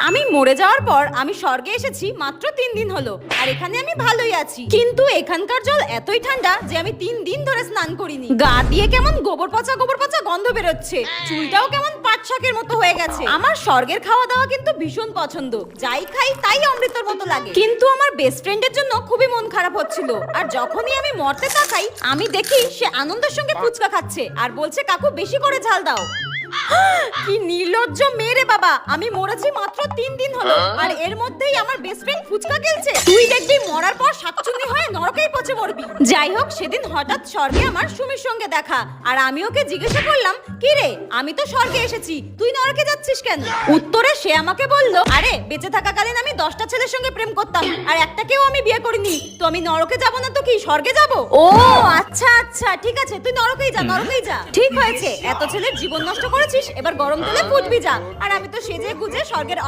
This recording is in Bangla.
আমি মরে যাওয়ার পর আমি স্বর্গে এসেছি মাত্র 3 দিন হলো, আর এখানে আমি ভালোই আছি। কিন্তু এখানকার জল এতই ঠান্ডা যে আমি 3 দিন ধরে স্নান করিনি। গা দিয়ে কেমন গোবর পচা গন্ধ বেরোচ্ছে, চুলটাও কেমন পাট শাকের মতো হয়ে গেছে। আমার স্বর্গের খাওয়া দাওয়া কিন্তু ভীষণ পছন্দ, যাই খাই তাই অমৃতর মতো লাগে। কিন্তু আমার বেস্ট ফ্রেন্ডের জন্য খুবই মন খারাপ হচ্ছিল, আর যখনই আমি মরতে তাকাই আমি দেখি সে আনন্দের সঙ্গে ফুচকা খাচ্ছে আর বলছে কাকু বেশি করে ঝাল দাও। কি নির্লজ্জ মেয়ে রে বাবা, আমি মরেছি মাত্র 3 দিন হলো আর এর মধ্যেই আমার বেস্ট ফ্রেন্ড ফুচকা খেলছে। তুই দেখবি মরার পর শাকচুন্নি হয়ে নরকেই পচে মরবি। যাই হোক, সেদিন হঠাৎ স্বর্গে আমার সুমির সঙ্গে দেখা, আর আমি ওকে জিজ্ঞাসা করলাম কি রে, আমি তো স্বর্গে এসেছি, তুই নরকে যাচ্ছিস কেন? উত্তরে সে আমাকে বলল, আরে বেঁচে থাকাকালীন আমি 10টা ছেলের সঙ্গে প্রেম করতাম আর একটাকেও আমি বিয়ে করিনি, তো আমি নরকে যাব না তো কি স্বর্গে যাব? ও আচ্ছা আচ্ছা, ঠিক আছে, তুই নরকেই যা, নরকেই যা। ঠিক হয়েছে, এত ছেলের জীবন নষ্ট করেছিস, এবার গরম তেলে ফুটবি যা। আর আমি তো সেজে গুজে স্বর্গের